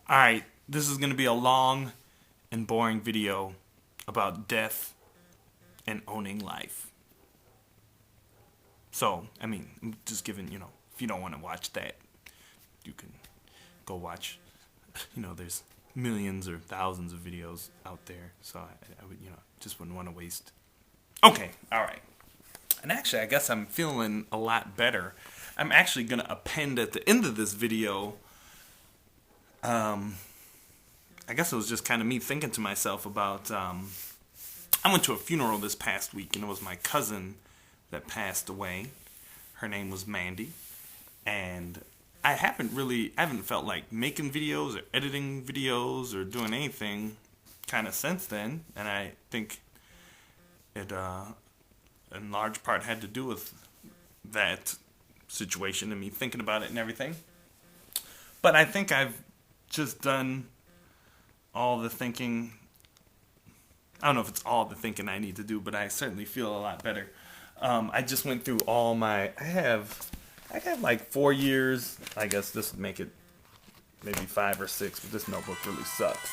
Alright, this is going to be a long and boring video about death and owning life. So, I'm just giving, if you don't want to watch that, you can go watch, there's millions or thousands of videos out there. So I would, just wouldn't want to waste. Okay, alright. And actually, I guess I'm feeling a lot better. I'm actually going to append at the end of this video. I guess it was just kind of me thinking to myself about, I went to a funeral this past week, and it was my cousin that passed away. Her name was Mandy, and I haven't felt like making videos or editing videos or doing anything kind of since then, and I think it, in large part, had to do with that situation and me thinking about it and everything. But I think I've just done all the thinking. I don't know if it's all the thinking I need to do, but I certainly feel a lot better. I just went through all my. I have like 4 years. I guess this would make it maybe 5 or 6, but this notebook really sucks.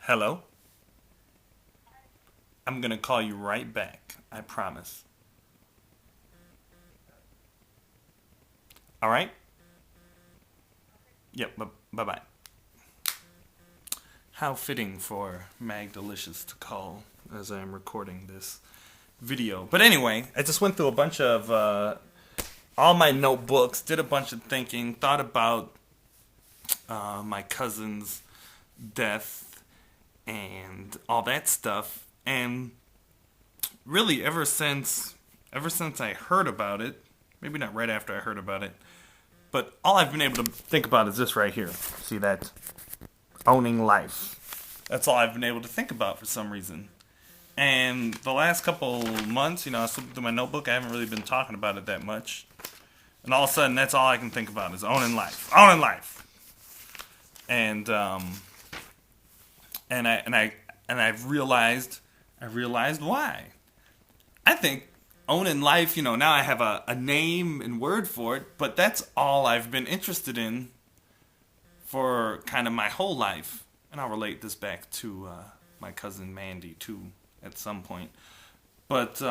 Hello? I'm gonna call you right back. I promise. Alright? Yep, bye-bye. How fitting for Magdalicious to call as I'm recording this video. But anyway, I just went through a bunch of, all my notebooks, did a bunch of thinking, thought about my cousin's death and all that stuff. And really, ever since I heard about it, maybe not right after I heard about it, but all I've been able to think about is this right here. See that? Owning life. That's all I've been able to think about for some reason. And the last couple months, I slipped through my notebook. I haven't really been talking about it that much. And all of a sudden, that's all I can think about is owning life. Owning life. And I've realized why. I think owning life, now I have a name and word for it, but that's all I've been interested in for kind of my whole life. And I'll relate this back to my cousin Mandy, too, at some point. But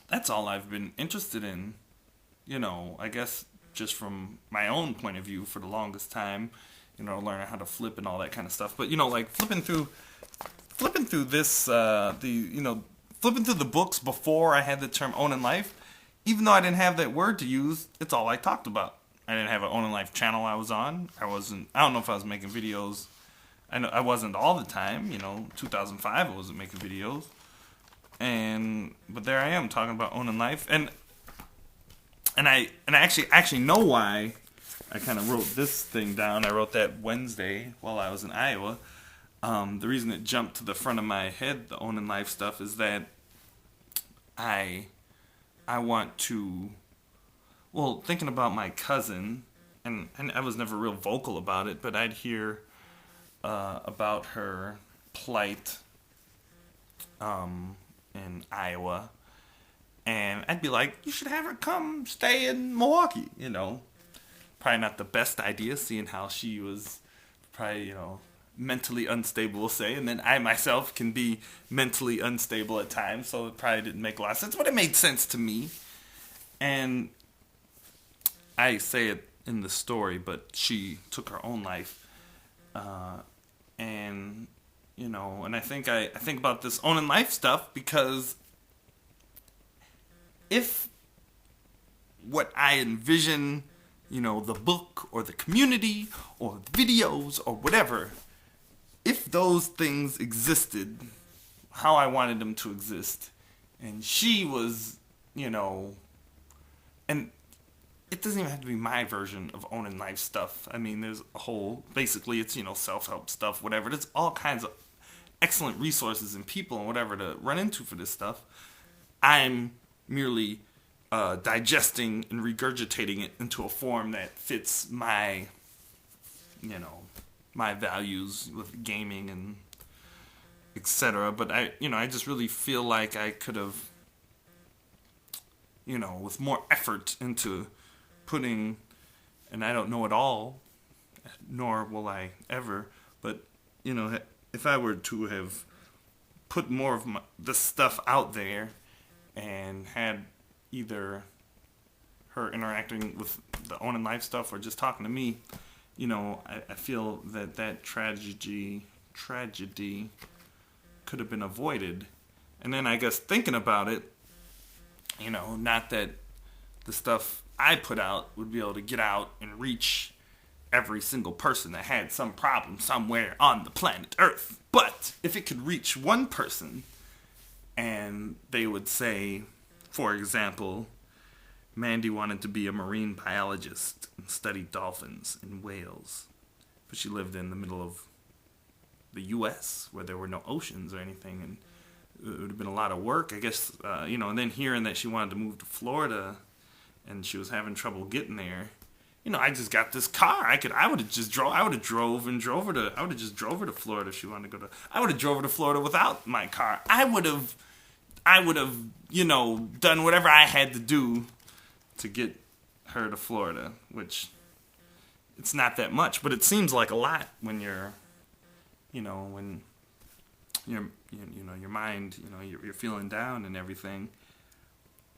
that's all I've been interested in, I guess just from my own point of view for the longest time, learning how to flip and all that kind of stuff. But, like flipping through this, flipping through the books before I had the term owning life, even though I didn't have that word to use, it's all I talked about. I didn't have an owning life channel I was on. I don't know if I was making videos. I know I wasn't all the time, 2005 I wasn't making videos. But there I am talking about owning life. And I actually know why I kind of wrote this thing down. I wrote that Wednesday while I was in Iowa. The reason it jumped to the front of my head, the owning life stuff, is that I want to, thinking about my cousin, and I was never real vocal about it, but I'd hear about her plight in Iowa, and I'd be like, you should have her come stay in Milwaukee, Probably not the best idea, seeing how she was probably, mentally unstable, we'll say, and then I myself can be mentally unstable at times, so it probably didn't make a lot of sense, but it made sense to me. And I say it in the story, but she took her own life, and I think about this owning life stuff because if what I envision, the book or the community or the videos or whatever, if those things existed how I wanted them to exist, and she was, and it doesn't even have to be my version of owning life stuff. There's a whole, basically it's, self-help stuff, whatever. There's all kinds of excellent resources and people and whatever to run into for this stuff. I'm merely digesting and regurgitating it into a form that fits my, my values with gaming and etc. But I just really feel like I could have, with more effort into putting, and I don't know it all, nor will I ever, but, if I were to have put more of this stuff out there and had either her interacting with the Own and Life stuff or just talking to me, I feel that tragedy could have been avoided. And then I guess thinking about it, not that the stuff I put out would be able to get out and reach every single person that had some problem somewhere on the planet Earth. But if it could reach one person and they would say, for example, Mandy wanted to be a marine biologist and study dolphins and whales, but she lived in the middle of the U.S. where there were no oceans or anything, and it would have been a lot of work, I guess, and then hearing that she wanted to move to Florida and she was having trouble getting there, I just got this car. I would have just drove her to Florida if she wanted to go to, I would have drove her to Florida without my car. I would have, done whatever I had to do to get her to Florida, which it's not that much, but it seems like a lot when you're, when your mind, you're feeling down and everything.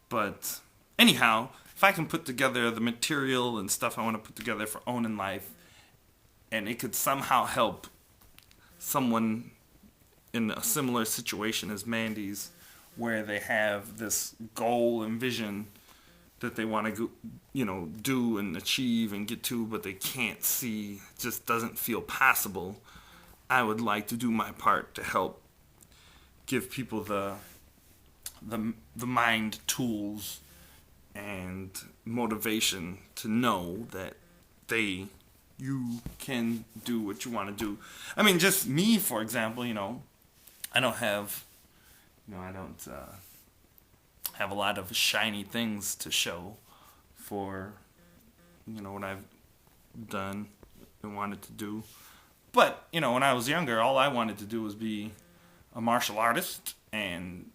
But anyhow, if I can put together the material and stuff I want to put together for Own and Life, and it could somehow help someone in a similar situation as Mandy's, where they have this goal and vision that they want to, do and achieve and get to, but they can't see, it just doesn't feel possible, I would like to do my part to help give people the mind tools and motivation to know that you can do what you want to do. I mean, just me, for example, I don't have, have a lot of shiny things to show for, what I've done and wanted to do. But, when I was younger, all I wanted to do was be a martial artist and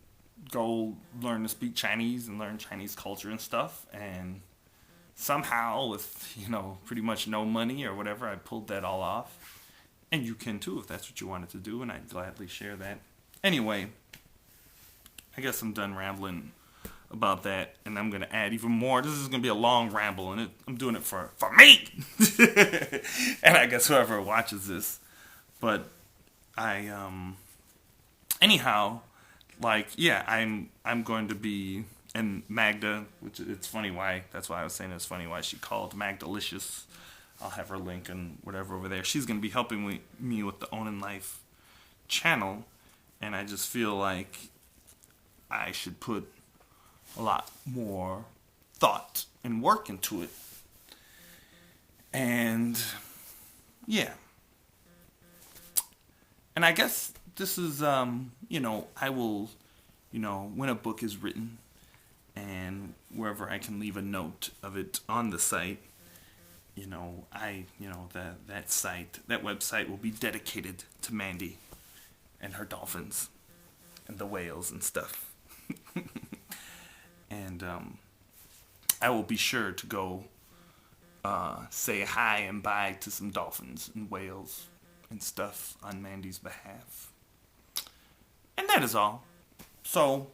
go learn to speak Chinese and learn Chinese culture and stuff. And somehow, with, pretty much no money or whatever, I pulled that all off. And you can too if that's what you wanted to do, and I'd gladly share that. Anyway, I guess I'm done rambling about that, and I'm going to add even more. This is going to be a long ramble, and I'm doing it for me! And I guess whoever watches this. But anyhow, I'm going to be, and Magda, which it's funny why, that's why I was saying it's funny why she called Magdalicious. I'll have her link and whatever over there. She's going to be helping me with the Own and Life channel, and I just feel like I should put a lot more thought and work into it. And yeah. And I guess this is, I will, when a book is written and wherever I can leave a note of it on the site, that website will be dedicated to Mandy and her dolphins and the whales and stuff. And I will be sure to go say hi and bye to some dolphins and whales and stuff on Mandy's behalf. And that is all. So,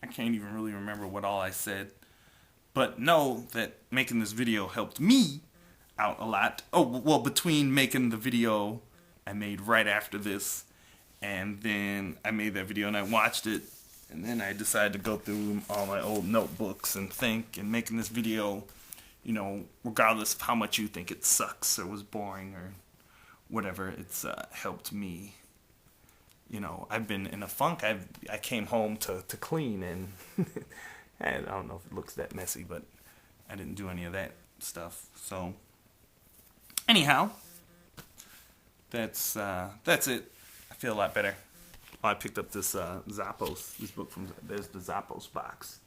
I can't even really remember what all I said. But know that making this video helped me out a lot. Oh, well, between making the video I made right after this, and then I made that video and I watched it, and then I decided to go through all my old notebooks and think, and making this video, regardless of how much you think it sucks or was boring or whatever, it's helped me. I've been in a funk. I came home to clean, and I don't know if it looks that messy, but I didn't do any of that stuff. So, anyhow, that's it. I feel a lot better. Oh, I picked up this Zappos, this book there's the Zappos box.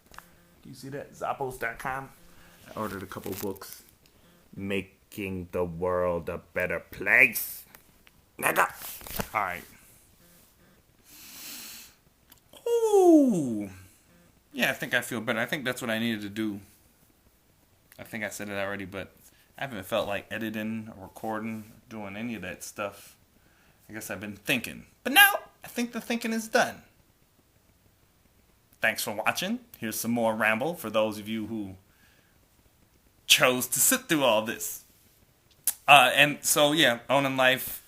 Do you see that? Zappos.com. I ordered a couple books. Making the world a better place. Nigga. Alright. Ooh. Yeah, I think I feel better. I think that's what I needed to do. think I said it already, but I haven't felt like editing or recording, doing any of that stuff. I guess I've been thinking. But now, I think the thinking is done. Thanks for watching. Here's some more ramble for those of you who chose to sit through all this. And so, yeah, Owning Life,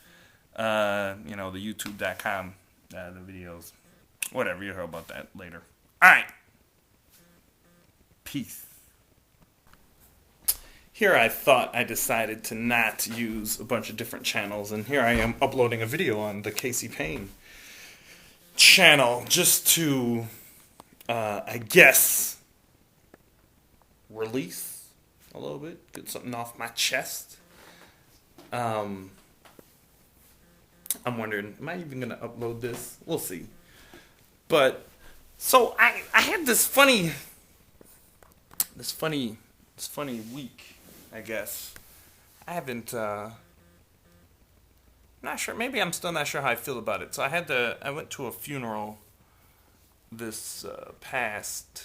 the YouTube.com, the videos, whatever, you'll hear about that later. All right. Peace. Here I thought I decided to not use a bunch of different channels, and here I am uploading a video on the Casey Payne channel just to, I guess, release a little bit, get something off my chest. I'm wondering, am I even going to upload this? We'll see. But, so I had this funny week, I guess. I haven't, not sure, maybe I'm still not sure how I feel about it. So I went to a funeral this past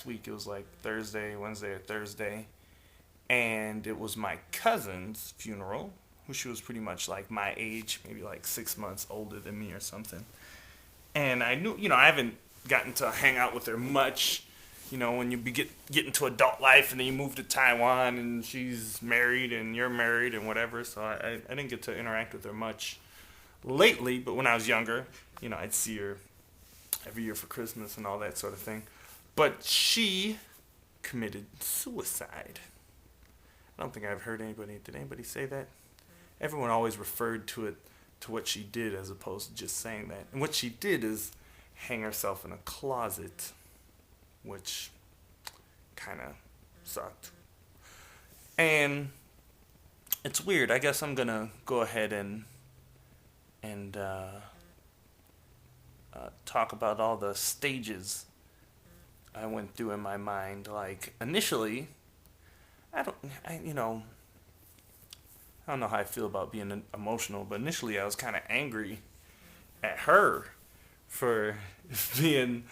week. It was like Wednesday or Thursday. And it was my cousin's funeral, who she was pretty much like my age, maybe like 6 months older than me or something. And I knew, I haven't gotten to hang out with her much. When you get into adult life and then you move to Taiwan and she's married and you're married and whatever. So I didn't get to interact with her much lately. But when I was younger, I'd see her every year for Christmas and all that sort of thing. But she committed suicide. I don't think I've heard did anybody say that? Everyone always referred to it, to what she did as opposed to just saying that. And what she did is hang herself in a closet, which kind of sucked. And it's weird. I guess I'm going to go ahead and talk about all the stages I went through in my mind. Like, initially, I don't know how I feel about being emotional, but initially I was kind of angry at her for being,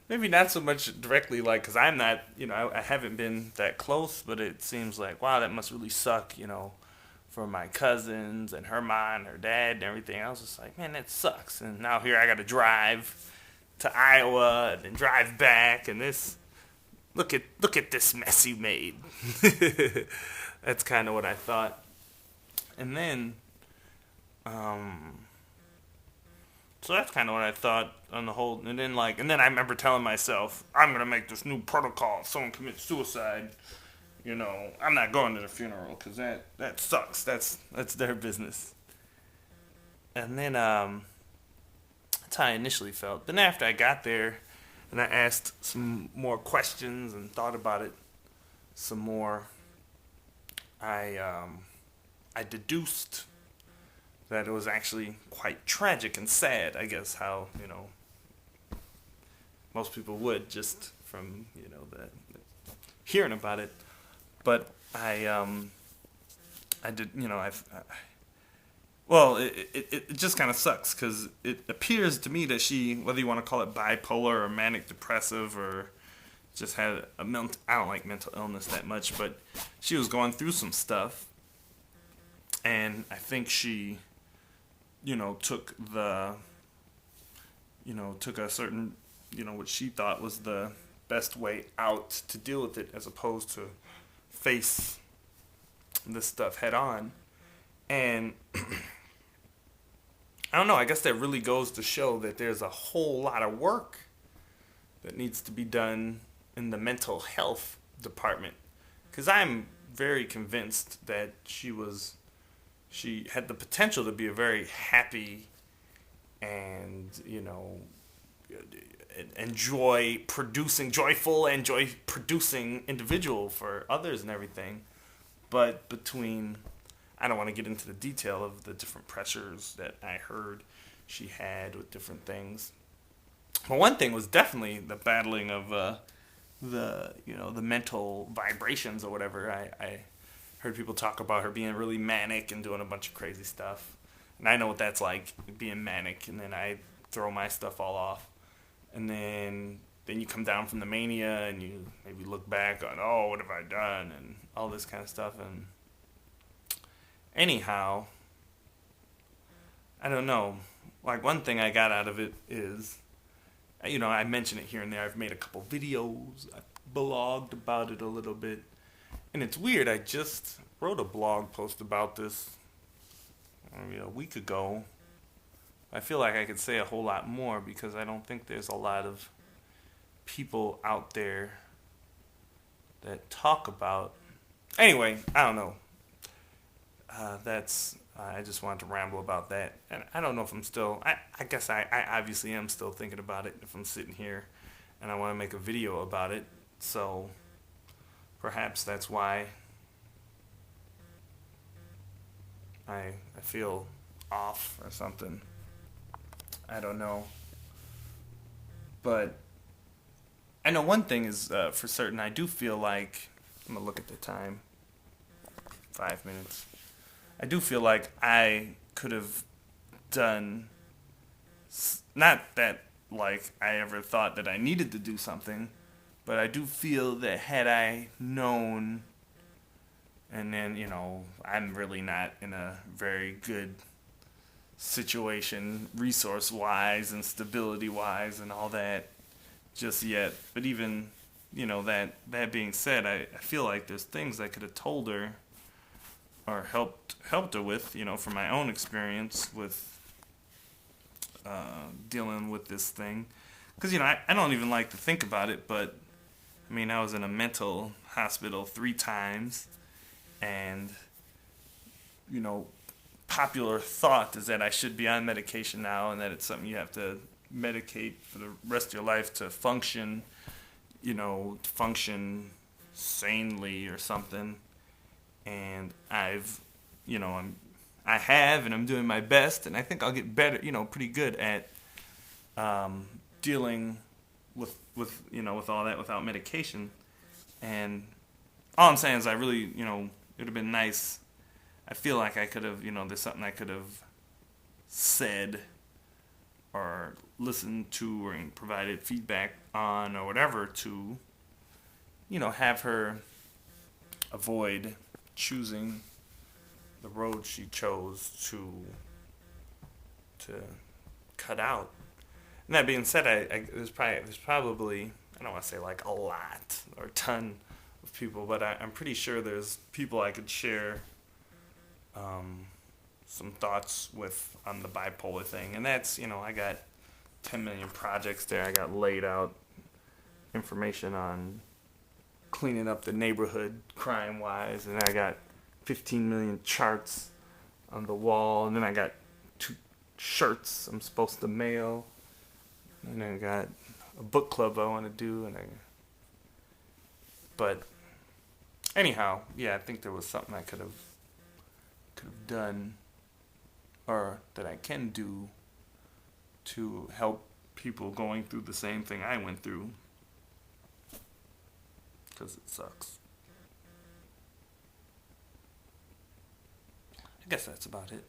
maybe not so much directly, like, because I'm not, I haven't been that close, but it seems like, wow, that must really suck, for my cousins and her mom and her dad and everything. I was just like, man, that sucks. And now here I got to drive to Iowa and then drive back, and this, look at this mess you made. That's kind of what I thought. And then, so that's kind of what I thought on the whole. And then I remember telling myself, I'm going to make this new protocol. If someone commits suicide, I'm not going to the funeral because that sucks. That's their business. And then, that's how I initially felt. Then after I got there and I asked some more questions and thought about it some more, I deduced that it was actually quite tragic and sad, I guess, how, most people would just from, the hearing about it. But it just kind of sucks because it appears to me that she, whether you want to call it bipolar or manic depressive or just had I don't like mental illness that much, but she was going through some stuff. And I think she, took a certain, what she thought was the best way out to deal with it as opposed to face this stuff head on. And I don't know, I guess that really goes to show that there's a whole lot of work that needs to be done in the mental health department. Because I'm very convinced that she had the potential to be a very happy and, joyful and joy-producing individual for others and everything. But I don't want to get into the detail of the different pressures that I heard she had with different things. But one thing was definitely the battling of the mental vibrations or whatever. I heard people talk about her being really manic and doing a bunch of crazy stuff. And I know what that's like, being manic, and then I throw my stuff all off. And then then you come down from the mania and you maybe look back on, oh, what have I done, and all this kind of stuff. And anyhow, I don't know. Like, one thing I got out of it is, I mention it here and there. I've made a couple videos. I've blogged about it a little bit. And it's weird. I just wrote a blog post about this maybe a week ago. I feel like I could say a whole lot more because I don't think there's a lot of people out there that talk about. Anyway, I don't know. I just wanted to ramble about that. And I don't know if I'm still, I guess I obviously am still thinking about it if I'm sitting here and I want to make a video about it. So perhaps that's why I feel off or something. I don't know. But I know one thing is for certain. I do feel like, I'm going to look at the time, 5 minutes. I do feel like I could have done, not that like I ever thought that I needed to do something, but I do feel that had I known, and then, I'm really not in a very good situation resource-wise and stability-wise and all that just yet. But even, that being said, I feel like there's things I could have told her or helped her with, from my own experience with dealing with this thing. Because, I don't even like to think about it, but, I was in a mental hospital 3 times, and, popular thought is that I should be on medication now, and that it's something you have to medicate for the rest of your life to function, function sanely or something. And I have, and I'm doing my best, and I think I'll get better, pretty good at dealing with all that without medication. And all I'm saying is I really, it would have been nice. I feel like I could have, there's something I could have said or listened to or provided feedback on or whatever to, have her avoid choosing the road she chose to cut out. And that being said, there's probably, I don't want to say like a lot or a ton of people, but I'm pretty sure there's people I could share some thoughts with on the bipolar thing. And that's, I got 10 million projects there. I got laid out information on cleaning up the neighborhood crime-wise, and I got 15 million charts on the wall, and then I got 2 shirts I'm supposed to mail, and then I got a book club I want to do, but anyhow, yeah, I think there was something I could have done, or that I can do, to help people going through the same thing I went through, because it sucks. I guess that's about it.